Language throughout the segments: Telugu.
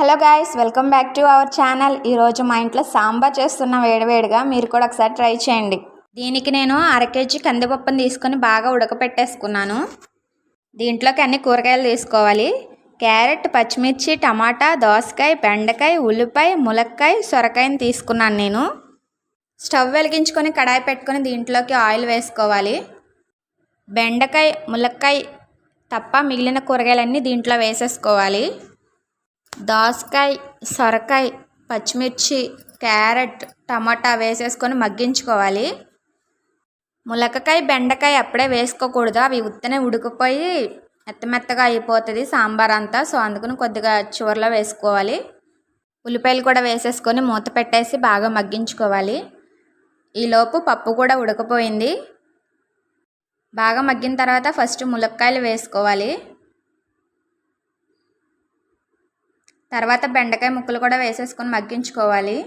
Hello guys, welcome back to our channel. ఈరోజు మా ఇంట్లో సాంబార్ చేస్తున్న వేడివేడిగా. మీరు కూడా ఒకసారి ట్రై చేయండి. దీనికి నేను 1/2 kg కందిపప్పును తీసుకొని బాగా ఉడకపెట్టేసుకున్నాను. దీంట్లోకి అన్ని కూరగాయలు తీసుకోవాలి. క్యారెట్, పచ్చిమిర్చి, టమాటా, దోసకాయ, బెండకాయ, ఉల్లిపాయ, ములక్కాయ, సొరకాయని తీసుకున్నాను నేను. స్టవ్ వెలిగించుకొని కడాయి పెట్టుకొని దీంట్లోకి ఆయిల్ వేసుకోవాలి. బెండకాయ, ములక్కాయ తప్ప మిగిలిన కూరగాయలన్నీ దీంట్లో వేసేసుకోవాలి. దోసకాయ, సొరకాయ, పచ్చిమిర్చి, క్యారెట్, టమాటా వేసేసుకొని మగ్గించుకోవాలి. ములక్కాయ, బెండకాయ అప్పుడే వేసుకోకూడదు. అవి ఉత్తనే ఉడికిపోయి మెత్తగా అయిపోతుంది సాంబార్ అంతా. సో అందుకని కొద్దిగా చివరిలో వేసుకోవాలి. ఉల్లిపాయలు కూడా వేసేసుకొని మూత పెట్టేసి బాగా మగ్గించుకోవాలి. ఈలోపు పప్పు కూడా ఉడకపోయింది. బాగా మగ్గిన తర్వాత ఫస్ట్ ములక్కాయలు వేసుకోవాలి. తర్వాత బెండకాయ ముక్కలు కూడా వేసేసుకొని మగ్గించుకోవాలి.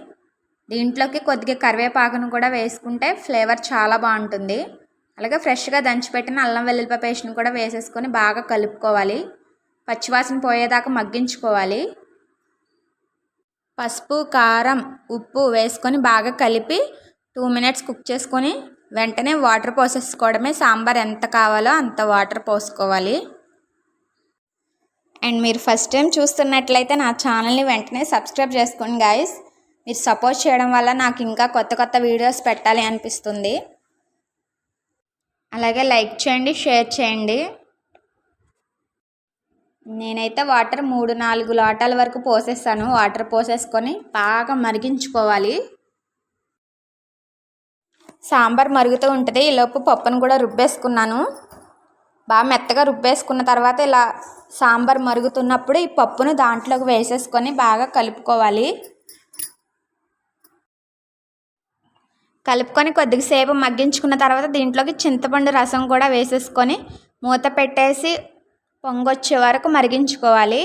దీంట్లోకి కొద్దిగా కరివేపాకును కూడా వేసుకుంటే ఫ్లేవర్ చాలా బాగుంటుంది. అలాగే ఫ్రెష్గా దంచిపెట్టిన అల్లం వెల్లుల్లిపాయ పేస్ట్ని కూడా వేసేసుకొని బాగా కలుపుకోవాలి. పచ్చివాసన పోయేదాకా మగ్గించుకోవాలి. పసుపు, కారం, ఉప్పు వేసుకొని బాగా కలిపి 2 minutes కుక్ చేసుకొని వెంటనే వాటర్ పోసేసుకోవడమే. సాంబార్ ఎంత కావాలో అంత వాటర్ పోసుకోవాలి. అండ్ మీరు ఫస్ట్ టైం చూస్తున్నట్లయితే నా ఛానల్ని వెంటనే సబ్స్క్రైబ్ చేసుకోండి గాయస్. మీరు సపోర్ట్ చేయడం వల్ల నాకు ఇంకా కొత్త వీడియోస్ పెట్టాలి అనిపిస్తుంది. అలాగే లైక్ చేయండి, షేర్ చేయండి. నేనైతే వాటర్ 3-4 లోటాల వరకు పోసేస్తాను. వాటర్ పోసేసుకొని బాగా మరిగించుకోవాలి. సాంబార్ మరుగుతూ ఉంటుంది. ఈలోపు పప్పును కూడా రుబ్బేసుకున్నాను. బాగా మెత్తగా రుబ్బేసుకున్న తర్వాత ఇలా సాంబార్ మరుగుతున్నప్పుడు ఈ పప్పును దాంట్లోకి వేసేసుకొని బాగా కలుపుకోవాలి. కలుపుకొని కొద్దిసేపు మగ్గించుకున్న తర్వాత దీంట్లోకి చింతపండు రసం కూడా వేసేసుకొని మూత పెట్టేసి పొంగొచ్చే వరకు మరిగించుకోవాలి.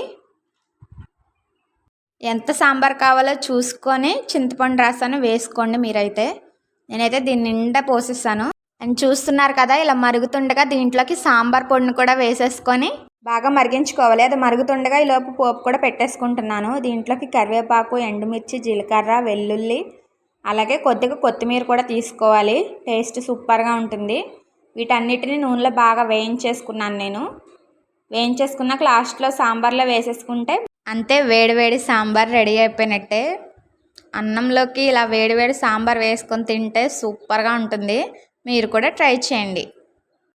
ఎంత సాంబార్ కావాలో చూసుకొని చింతపండు రసాన్ని వేసుకోండి మీరైతే. నేనైతే దీని నిండా పోసేస్తాను. అండ్ చూస్తున్నారు కదా, ఇలా మరుగుతుండగా దీంట్లోకి సాంబార్ పొడిని కూడా వేసేసుకొని బాగా మరిగించుకోవాలి. అది మరుగుతుండగా ఈలోపు పోపు కూడా పెట్టేసుకుంటున్నాను. దీంట్లోకి కరివేపాకు, ఎండుమిర్చి, జీలకర్ర, వెల్లుల్లి, అలాగే కొద్దిగా కొత్తిమీర కూడా తీసుకోవాలి. టేస్ట్ సూపర్గా ఉంటుంది. వీటన్నిటిని నూనెలో బాగా వేయించేసుకున్నాను నేను. వేయించేసుకున్నాక లాస్ట్లో సాంబార్లో వేసేసుకుంటే అంతే, వేడివేడి సాంబార్ రెడీ అయిపోయినట్టే. అన్నంలోకి ఇలా వేడివేడి సాంబార్ వేసుకొని తింటే సూపర్గా ఉంటుంది. మీరు కూడా ట్రై చేయండి.